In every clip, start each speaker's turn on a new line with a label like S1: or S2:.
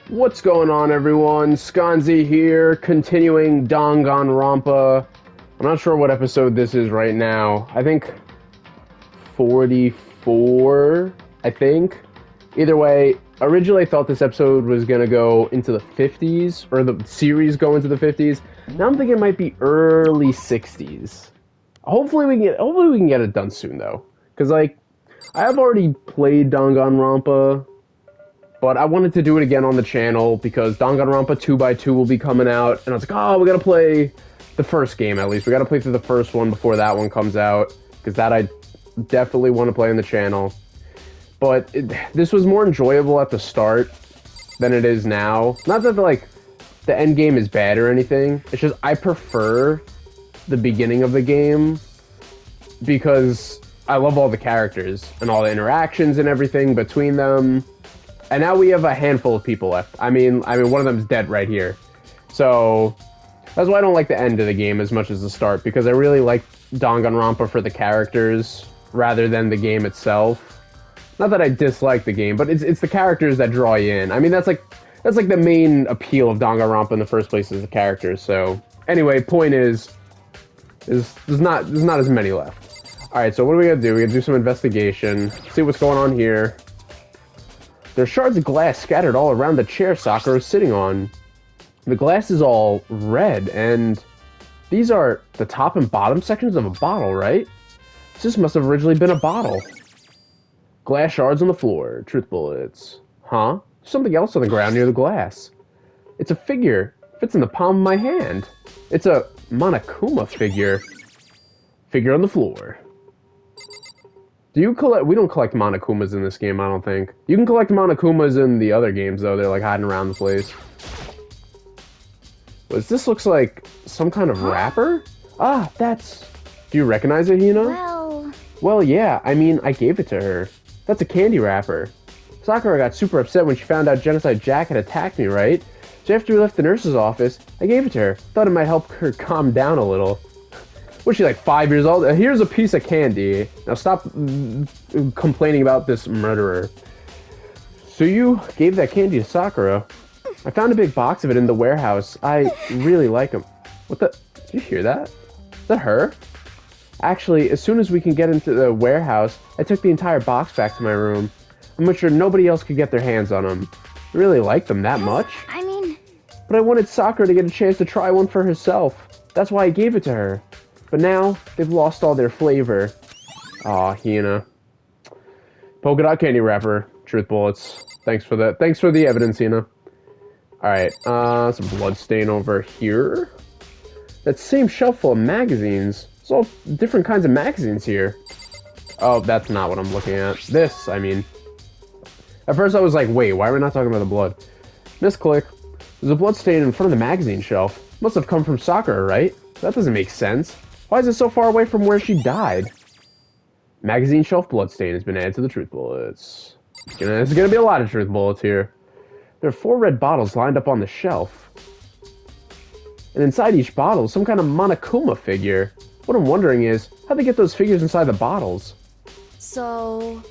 S1: What's going on, everyone? SconzE here, continuing Danganronpa. I'm not sure what episode this is right now. I think 44, I think. Either way, originally I thought this episode was going to go into the 50s, or the series go into the 50s. Now I'm thinking it might be early 60s. Hopefully we can get it done soon, though. Because, like, I have already played Danganronpa, but I wanted to do it again on the channel because Danganronpa 2x2 will be coming out, and I was like, oh, we gotta play the first game at least. We gotta play through the first one before that one comes out, because that I definitely want to play on the channel. But this was more enjoyable at the start than it is now. Not that, like, the end game is bad or anything. It's just I prefer the beginning of the game because I love all the characters and all the interactions and everything between them. And now we have a handful of people left. I mean, one of them's dead right here. So that's why I don't like the end of the game as much as the start, because I really like Danganronpa for the characters rather than the game itself. Not that I dislike the game, but it's the characters that draw you in. I mean, that's like the main appeal of Danganronpa in the first place, is the characters. So anyway, point is there's not as many left. All right, so what are we gonna do? We're gonna do some investigation, see what's going on here. There's shards of glass scattered all around the chair Sakura is sitting on. The glass is all red, and these are the top and bottom sections of a bottle, right? This must have originally been a bottle. Glass shards on the floor. Truth bullets. Huh? Something else on the ground near the glass. It's a figure. Fits in the palm of my hand. It's a Monokuma figure. Figure on the floor. Do you collect... We don't collect Monokumas in this game, I don't think. You can collect Monokumas in the other games, though. They're, like, hiding around the place. This looks like some kind of wrapper? Ah, that's... Do you recognize it, Hina? Well, yeah. I mean, I gave it to her. That's a candy wrapper. Sakura got super upset when she found out Genocide Jack had attacked me, right? So after we left the nurse's office, I gave it to her. Thought it might help her calm down a little. Was she like 5 years old? Here's a piece of candy. Now stop complaining about this murderer. So you gave that candy to Sakura. I found a big box of it in the warehouse. I really like them. What the? Did you hear that? Is that her? Actually, as soon as we can get into the warehouse, I took the entire box back to my room. I'm sure nobody else could get their hands on them. I really like them that much. But I wanted Sakura to get a chance to try one for herself. That's why I gave it to her. But now, they've lost all their flavor. Aw, Hina. Polka dot candy wrapper. Truth bullets. Thanks for that. Thanks for the evidence, Hina. Alright, some blood stain over here. That same shelf full of magazines. There's all different kinds of magazines here. Oh, that's not what I'm looking at. This, I mean. At first I was like, wait, why are we not talking about the blood? Misclick. There's a blood stain in front of the magazine shelf. Must have come from Sakura, right? That doesn't make sense. Why is it so far away from where she died? Magazine shelf bloodstain has been added to the truth bullets. There's gonna be a lot of truth bullets here. There are 4 red bottles lined up on the shelf. And inside each bottle is some kind of Monokuma figure. What I'm wondering is, how'd they get those figures inside the bottles?
S2: So...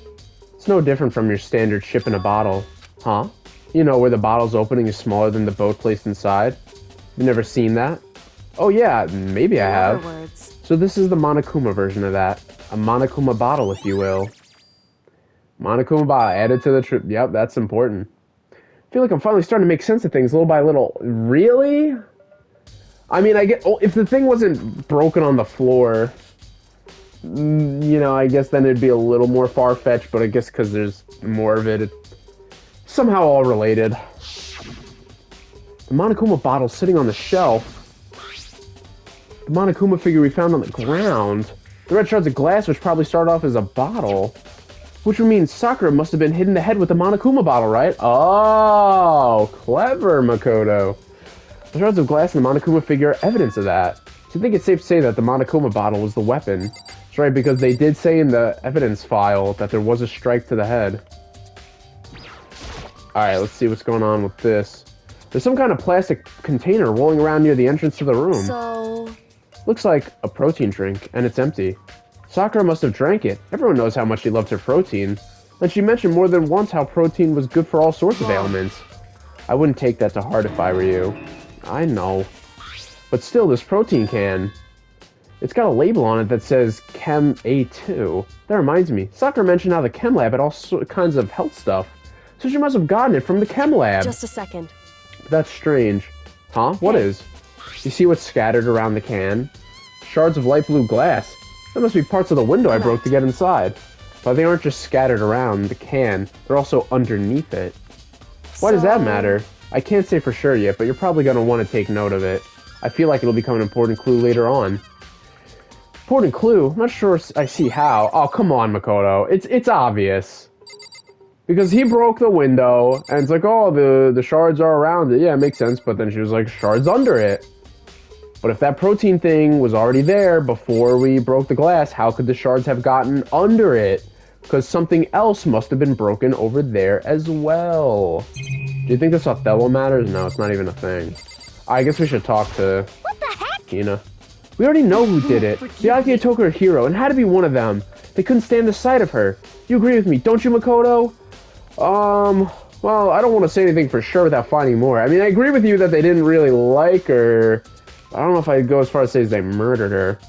S1: It's no different from your standard ship in a bottle. Huh? You know, where the bottle's opening is smaller than the boat placed inside? You've never seen that? Oh yeah, maybe I have. So this is the Monokuma version of that. A Monokuma bottle, if you will. Monokuma bottle, added to the trip. Yep, that's important. I feel like I'm finally starting to make sense of things little by little. Really? I mean, I get... Oh, if the thing wasn't broken on the floor, you know, I guess then it'd be a little more far-fetched, but I guess because there's more of it, it's somehow all related. The Monokuma bottle sitting on the shelf. The Monokuma figure we found on the ground. The red shards of glass, which probably started off as a bottle. Which would mean Sakura must have been hit in the head with the Monokuma bottle, right? Oh, clever, Makoto. The shards of glass and the Monokuma figure are evidence of that. So I think it's safe to say that the Monokuma bottle was the weapon. That's right, because they did say in the evidence file that there was a strike to the head. Alright, let's see what's going on with this. There's some kind of plastic container rolling around near the entrance to the room.
S2: So...
S1: Looks like a protein drink, and it's empty. Sakura must have drank it. Everyone knows how much she loved her protein. And she mentioned more than once how protein was good for all sorts of ailments. I wouldn't take that to heart if I were you. I know. But still, this protein can, it's got a label on it that says Chem A2. That reminds me, Sakura mentioned how the Chem Lab had all kinds of health stuff. So she must have gotten it from the Chem Lab.
S2: Just a second.
S1: That's strange. Huh? What is? You see what's scattered around the can? Shards of light blue glass. That must be parts of the window I broke to get inside. But they aren't just scattered around the can, they're also underneath it. Why does that matter? I can't say for sure yet, but you're probably going to want to take note of it. I feel like it'll become an important clue later on. Important clue? I'm not sure I see how. Oh, come on, Makoto. It's obvious. Because he broke the window, and it's like, oh, the shards are around it. Yeah, it makes sense, but then she was like, shards under it. But if that protein thing was already there before we broke the glass, how could the shards have gotten under it? Because something else must have been broken over there as well. Do you think this Othello matters? No, it's not even a thing. I guess we should talk to Hina. We already know who did it. Byakuya took her hero and had to be one of them. They couldn't stand the sight of her. You agree with me, don't you, Makoto? Well, I don't want to say anything for sure without finding more. I mean, I agree with you that they didn't really like her. I don't know if I'd go as far as to say they murdered her.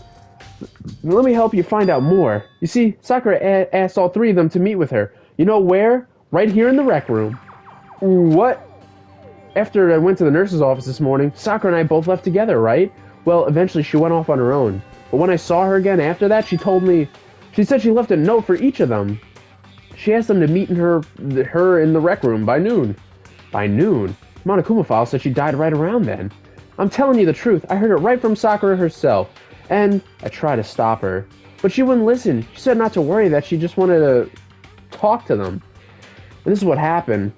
S1: Let me help you find out more. You see, Sakura asked all three of them to meet with her. You know where? Right here in the rec room. What? After I went to the nurse's office this morning, Sakura and I both left together, right? Well, eventually she went off on her own. But when I saw her again after that, she said she left a note for each of them. She asked them to meet her in the rec room by noon. By noon? Monokuma file said she died right around then. I'm telling you the truth, I heard it right from Sakura herself. And I tried to stop her. But she wouldn't listen. She said not to worry, that she just wanted to talk to them. And this is what happened.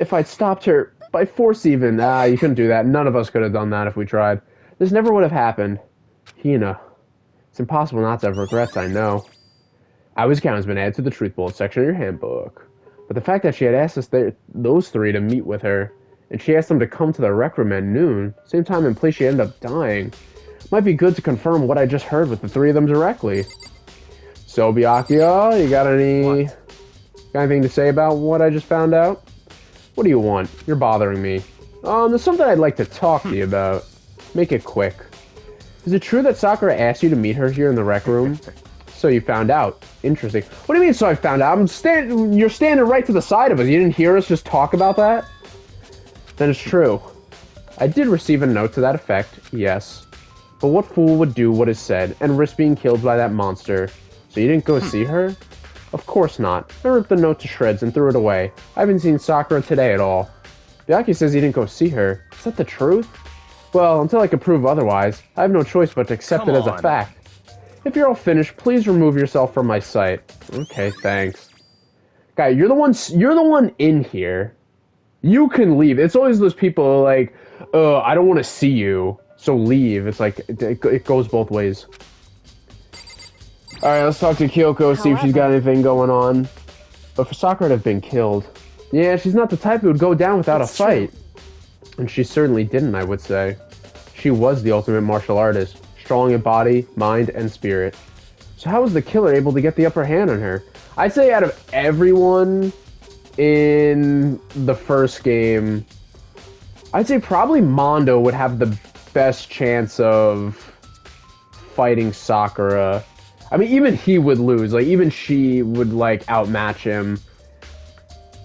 S1: If I'd stopped her, by force even, you couldn't do that. None of us could have done that if we tried. This never would have happened. Hina. It's impossible not to have regrets, I know. Hour's count has been added to the truth bullet section of your handbook. But the fact that she had asked those three to meet with her, and she asked them to come to the rec room at noon, same time and place she ended up dying, might be good to confirm what I just heard with the three of them directly. So, Byakuya, you got anything to say about what I just found out? What do you want? You're bothering me. There's something I'd like to talk to you about. Make it quick. Is it true that Sakura asked you to meet her here in the rec room? So you found out. Interesting. What do you mean, so I found out? You're standing right to the side of us. You didn't hear us just talk about that? Then it's true. I did receive a note to that effect, yes. But what fool would do what is said and risk being killed by that monster? So you didn't go see her? Of course not. I ripped the note to shreds and threw it away. I haven't seen Sakura today at all. Byakuya says he didn't go see her. Is that the truth? Well, until I can prove otherwise, I have no choice but to accept it as a fact. If you're all finished, please remove yourself from my sight. Okay, thanks. Guy, you're the one in here. You can leave. It's always those people like, I don't want to see you, so leave. It's like, it goes both ways. Alright, let's talk to Kyoko, see if she's got anything going on. But for Sakura to have been killed, yeah, she's not the type who would go down without a fight. And she certainly didn't, I would say. She was the ultimate martial artist, strong in body, mind, and spirit. So how was the killer able to get the upper hand on her? I'd say out of everyone in the first game, I'd say probably Mondo would have the best chance of fighting Sakura. I mean, even he would lose. Like, even she would, like, outmatch him.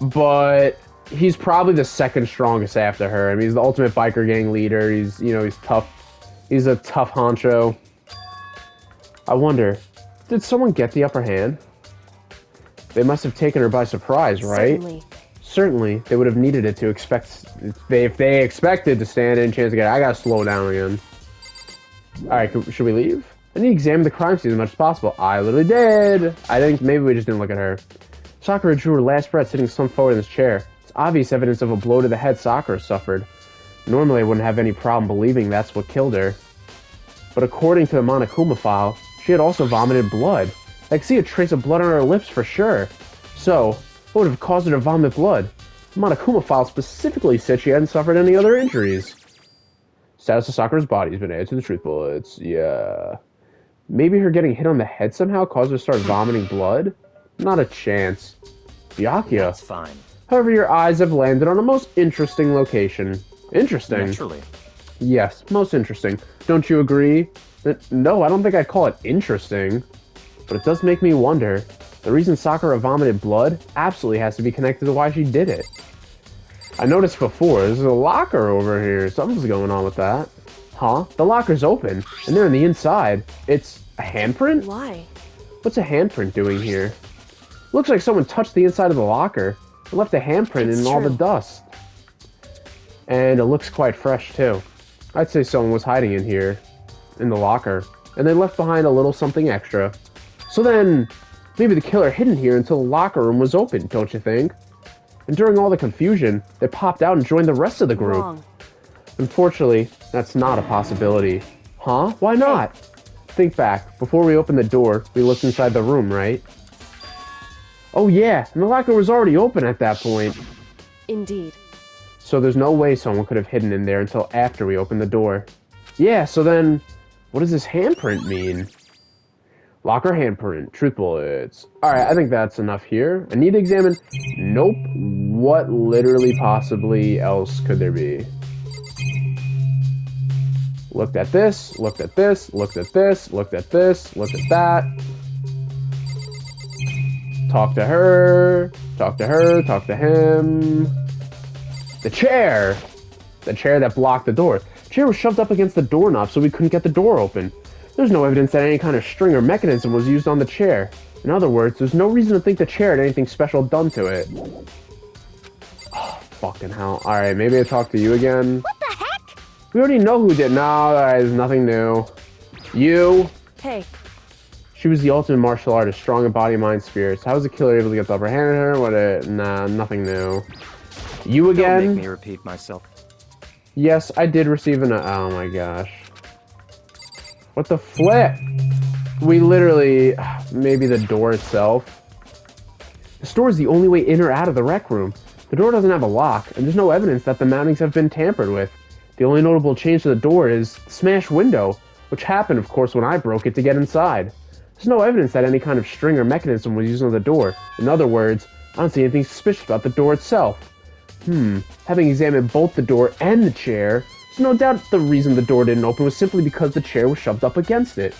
S1: But he's probably the second strongest after her. I mean, he's the ultimate biker gang leader. He's tough. He's a tough honcho. I wonder, did someone get the upper hand? They must have taken her by surprise, right? Certainly, they would have needed it to expect. If they expected to stand in chance to get it. I gotta slow down again. Alright, should we leave? I need to examine the crime scene as much as possible. I literally did. I think maybe we just didn't look at her. Sakura drew her last breath sitting slumped forward in this chair. It's obvious evidence of a blow to the head Sakura suffered. Normally, I wouldn't have any problem believing that's what killed her. But according to the Monokuma file, she had also vomited blood. I could see a trace of blood on her lips for sure. So, what would have caused her to vomit blood? The Monokuma file specifically said she hadn't suffered any other injuries. Status of Sakura's body has been added to the truth bullets. Yeah. Maybe her getting hit on the head somehow caused her to start vomiting blood? Not a chance. Byakuya.
S3: That's fine.
S1: However, your eyes have landed on a most interesting location. Interesting?
S3: Naturally.
S1: Yes, most interesting. Don't you agree? No, I don't think I'd call it interesting. But it does make me wonder. The reason Sakura vomited blood absolutely has to be connected to why she did it. I noticed before, there's a locker over here. Something's going on with that. Huh? The locker's open, and they're on the inside. It's a handprint?
S2: Why?
S1: What's a handprint doing here? Looks like someone touched the inside of the locker and left a handprint in all the dust. And it looks quite fresh, too. I'd say someone was hiding in here, in the locker, and they left behind a little something extra. So then, maybe the killer hidden here until the locker room was open, don't you think? And during all the confusion, they popped out and joined the rest of the group.
S2: Wrong.
S1: Unfortunately, that's not a possibility. Huh? Why not? Think back. Before we opened the door, we looked inside the room, right? Oh yeah, and the locker was already open at that point.
S2: Indeed.
S1: So there's no way someone could have hidden in there until after we opened the door. Yeah, so then, what does this handprint mean? Locker handprint, truth bullets. Alright, I think that's enough here. I need to examine... Nope. What literally possibly else could there be? Looked at this, looked at this, looked at this, looked at this, looked at that. Talk to her, talk to her, talk to him. The chair! The chair that blocked the door. The chair was shoved up against the doorknob so we couldn't get the door open. There's no evidence that any kind of string or mechanism was used on the chair. In other words, there's no reason to think the chair had anything special done to it. Oh, fucking hell. Alright, maybe I talk to you again.
S2: What the heck?
S1: We already know who did. No, there's nothing new. You.
S2: Hey,
S1: She was the ultimate martial artist, strong in body, mind, spirits. How was the killer able to get the upper hand on her? Nah, nothing new. You
S3: Don't
S1: again?
S3: make me repeat myself.
S1: Yes, I did receive an... Oh my gosh. What the flip? We literally... Maybe the door itself. The store is the only way in or out of the rec room. The door doesn't have a lock, and there's no evidence that the mountings have been tampered with. The only notable change to the door is the smashed window, which happened, of course, when I broke it to get inside. There's no evidence that any kind of string or mechanism was used on the door. In other words, I don't see anything suspicious about the door itself. Having examined both the door and the chair, there's no doubt the reason the door didn't open was simply because the chair was shoved up against it.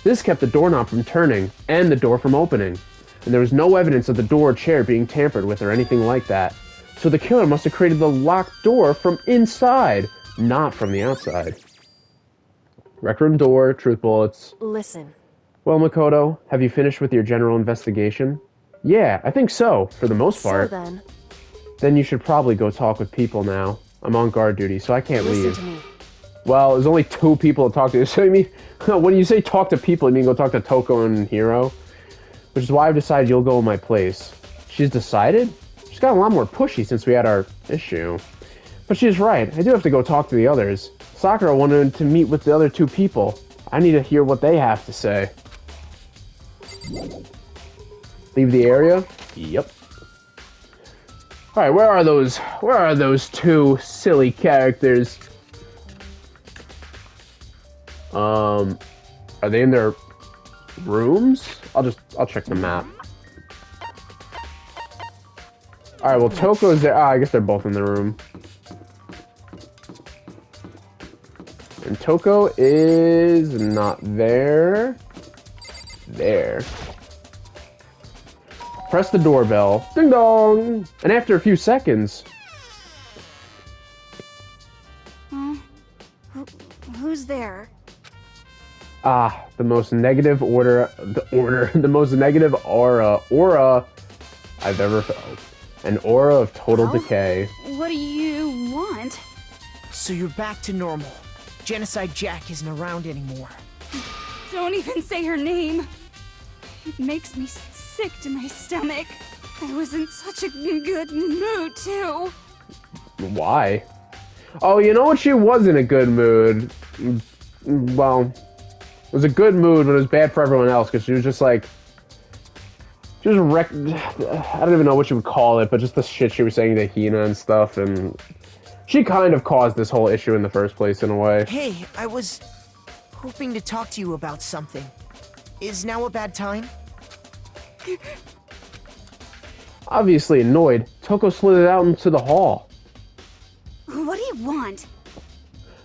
S1: This kept the doorknob from turning, and the door from opening. And there was no evidence of the door or chair being tampered with or anything like that. So the killer must have created the locked door from inside, not from the outside. Rec room door, truth bullets.
S2: listen.
S1: Well, Makoto, have you finished with your general investigation? Yeah, I think so, for the most part.
S2: So then,
S1: Then you should probably go talk with people now. I'm on guard duty, so I can't
S2: listen
S1: leave.
S2: to me.
S1: Well, there's only 2 people to talk to. So you mean, when you say talk to people, you mean go talk to Toko and Hiro? Which is why I've decided you'll go in my place. She's decided? She's got a lot more pushy since we had our issue. But she's right, I do have to go talk to the others. Sakura wanted to meet with the other 2 people. I need to hear what they have to say. Leave the area? Yep. Alright, where are those 2 silly characters? Are they in their rooms? I'll check the map. Alright, well, Toko's there. I guess they're both in the room. And Toko is not there. There. Press the doorbell. Ding dong! And after a few seconds...
S2: Who's there?
S1: Ah, the most negative the most negative aura I've ever felt. An aura of total decay.
S4: What do you want?
S5: So you're back to normal. Genocide Jack isn't around anymore.
S4: Don't even say her name. It makes me sick to my stomach. I was in such a good mood, too.
S1: Why? Oh, you know what? She was in a good mood. Well, it was a good mood, but it was bad for everyone else because she was just like... I don't even know what you would call it, but just the shit she was saying to Hina and stuff, and... She kind of caused this whole issue in the first place, in a way.
S5: Hey, I was hoping to talk to you about something. Is now a bad time?
S1: Obviously annoyed, Toko slithered out into the hall.
S4: What do you want?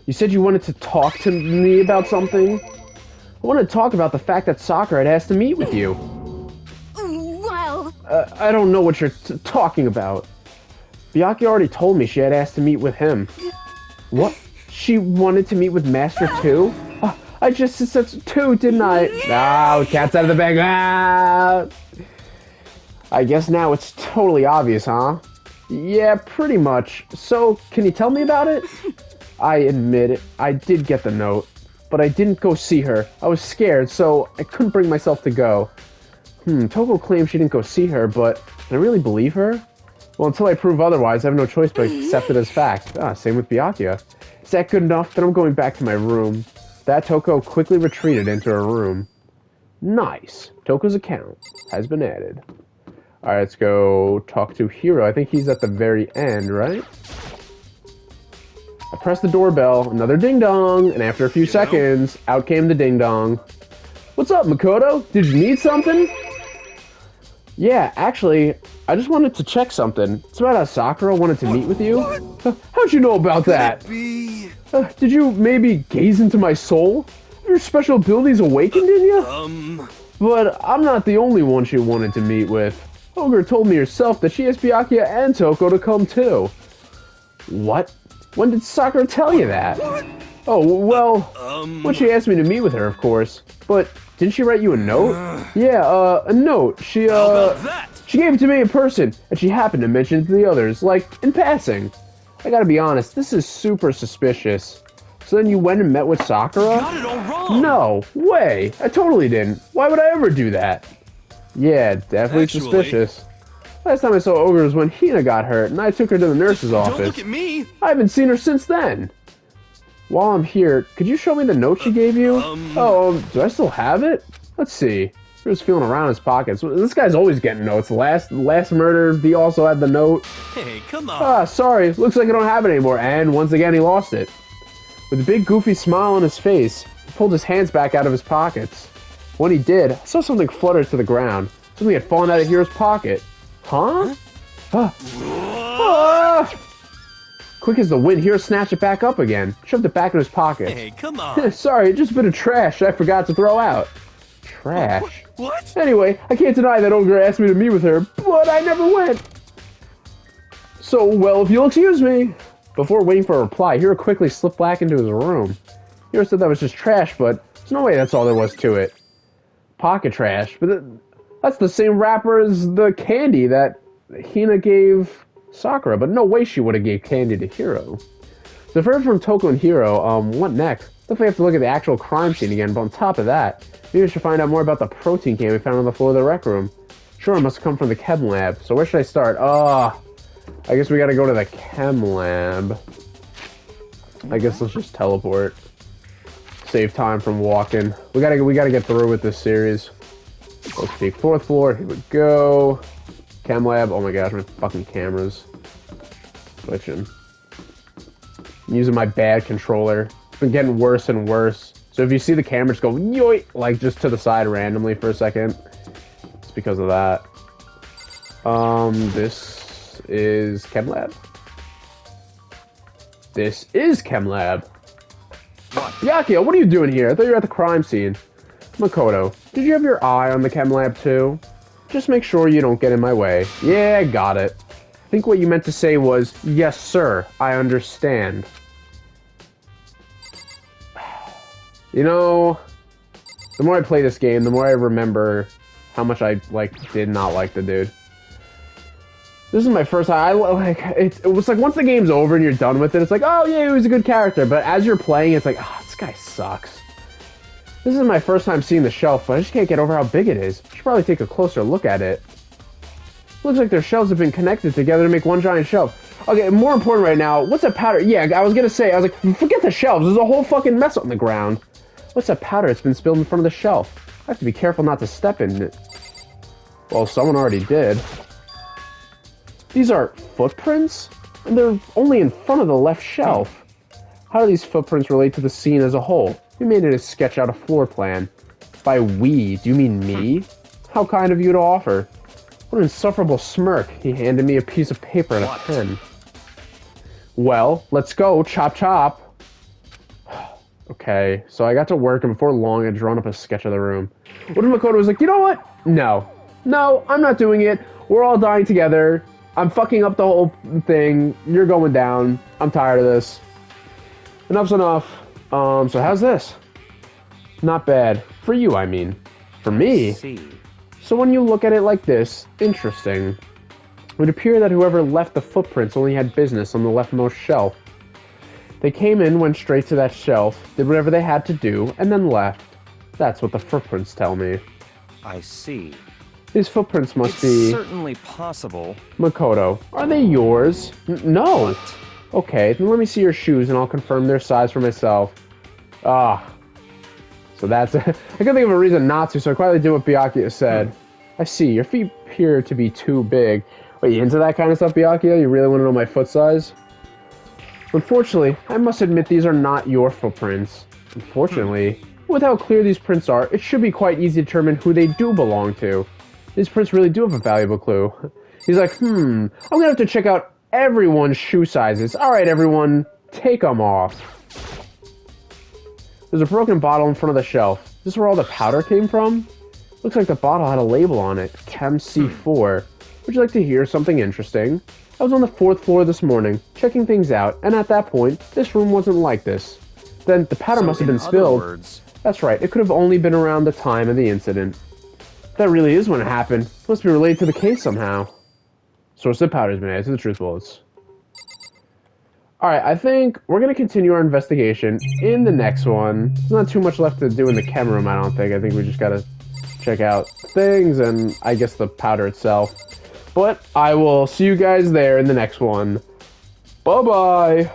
S1: You said you wanted to talk to me about something? I wanted to talk about the fact that Sakura had asked to meet with you.
S4: Well...
S1: I don't know what you're talking about. Byakuya already told me she had asked to meet with him. What? She wanted to meet with Master 2? I just said 2, didn't I? No, cat's out of the bag. Ah! I guess now it's totally obvious, huh? Yeah, pretty much. So, can you tell me about it? I admit it, I did get the note, but I didn't go see her. I was scared, so I couldn't bring myself to go. Toko claims she didn't go see her, but can I really believe her? Well, until I prove otherwise, I have no choice but accept it as fact. Same with Byakuya. Is that good enough? Then I'm going back to my room. That Toko quickly retreated into her room. Nice. Toko's account has been added. Alright, let's go talk to Hiro. I think he's at the very end, right? I pressed the doorbell, another ding-dong, and after a few seconds, out came the ding-dong. What's up, Makoto? Did you need something? Yeah, actually, I just wanted to check something. It's about how Sakura wanted to meet with you. How'd you know about that? Did you maybe gaze into my soul? Your special abilities awakened in you? But I'm not the only one she wanted to meet with. Ogre told me herself that she asked Byakuya and Toko to come too. What? When did Sakura tell you that? Oh, well, when she asked me to meet with her, of course. But didn't she write you a note? Yeah, a note. She gave it to me in person, and she happened to mention it to the others, like, in passing. I gotta be honest, this is super suspicious. So then you went and met with Sakura?
S3: Got it all wrong!
S1: No, way! I totally didn't. Why would I ever do that? Yeah, definitely suspicious. Last time I saw Ogre was when Hina got hurt, and I took her to the nurse's office.
S3: Don't look at me!
S1: I haven't seen her since then. While I'm here, could you show me the note she gave you? Do I still have it? Let's see. He was feeling around his pockets. This guy's always getting notes. Last murder, he also had the note.
S3: Hey, come on.
S1: Sorry. Looks like I don't have it anymore. And once again, he lost it. With a big goofy smile on his face, he pulled his hands back out of his pockets. When he did, I saw something flutter to the ground. Something had fallen out of Hiro's pocket. Huh? Quick as the wind, Hiro snatched it back up again. Shoved it back in his pocket.
S3: Hey, come on.
S1: Sorry, just a bit of trash I forgot to throw out. Trash?
S3: What?
S1: Anyway, I can't deny that Ogre asked me to meet with her, but I never went. So, well, if you'll excuse me. Before waiting for a reply, Hiro quickly slipped back into his room. Hiro said that was just trash, but there's no way that's all there was to it. Pocket trash, but that's the same wrapper as the candy that Hina gave Sakura, but no way she would have gave candy to Hiro. So first from Toko and Hiro, what next? Definitely have to look at the actual crime scene again, but on top of that, maybe we should find out more about the protein can we found on the floor of the rec room. Sure, it must have come from the chem lab. So where should I start? I guess we gotta go to the chem lab. I guess let's just teleport. Save time from walking. We gotta get through with this series. Let's see, 4th floor, here we go. Chem lab, oh my gosh, my fucking cameras. Switching. I'm using my bad controller. It's been getting worse and worse. So if you see the camera just go yoink, like just to the side randomly for a second, it's because of that. This is Chem Lab. This is Chem Lab.
S3: What?
S1: Byakuya, what are you doing here? I thought you were at the crime scene. Makoto, did you have your eye on the Chem Lab too? Just make sure you don't get in my way. Yeah, got it. I think what you meant to say was, yes sir, I understand. You know, the more I play this game, the more I remember how much I, did not like the dude. This is my first time, it was like, once the game's over and you're done with it, it's like, oh yeah, he was a good character, but as you're playing, it's like, this guy sucks. This is my first time seeing the shelf, but I just can't get over how big it is. I should probably take a closer look at it. Looks like their shelves have been connected together to make one giant shelf. Okay, more important right now, what's that powder? Yeah, I was like, forget the shelves, there's a whole fucking mess on the ground. What's that powder that's been spilled in front of the shelf? I have to be careful not to step in it. Well, someone already did. These are footprints? And they're only in front of the left shelf. How do these footprints relate to the scene as a whole? We made it a sketch out a floor plan. By we, do you mean me? How kind of you to offer. What an insufferable smirk. He handed me a piece of paper and a
S3: What?
S1: pen. Well, let's go. Chop chop. Okay, so I got to work, and before long, I'd drawn up a sketch of the room. What if Makoto was like, you know what? No. No, I'm not doing it. We're all dying together. I'm fucking up the whole thing. You're going down. I'm tired of this. Enough's enough. So how's this? Not bad. For you, I mean. For me?
S3: See.
S1: So when you look at it like this, interesting. It would appear that whoever left the footprints only had business on the leftmost shelf. They came in, went straight to that shelf, did whatever they had to do, and then left. That's what the footprints tell me.
S3: I see.
S1: These footprints must
S3: It's
S1: be...
S3: certainly possible.
S1: Makoto, are they yours? No.
S3: What?
S1: Okay, then let me see your shoes and I'll confirm their size for myself. Ah. So that's... I couldn't think of a reason not to, so I quietly did what Byakuya said. I see, your feet appear to be too big. Wait, you into that kind of stuff, Byakuya? You really want to know my foot size? Unfortunately, I must admit these are not your footprints. Unfortunately, with how clear these prints are, it should be quite easy to determine who they do belong to. These prints really do have a valuable clue. He's like, I'm gonna have to check out everyone's shoe sizes. Alright, everyone, take them off. There's a broken bottle in front of the shelf. Is this where all the powder came from? Looks like the bottle had a label on it. Chem C4. Would you like to hear something interesting? I was on the 4th floor this morning, checking things out, and at that point, this room wasn't like this. Then the powder must have been spilled.
S3: Words,
S1: That's right, it could have only been around the time of the incident. That really is when it happened. It must be related to the case somehow. Source of powder has been added to the truth bullets. Alright, I think we're going to continue our investigation in the next one. There's not too much left to do in the chem room, I don't think. I think we just got to check out things and I guess the powder itself. But I will see you guys there in the next one. Bye-bye!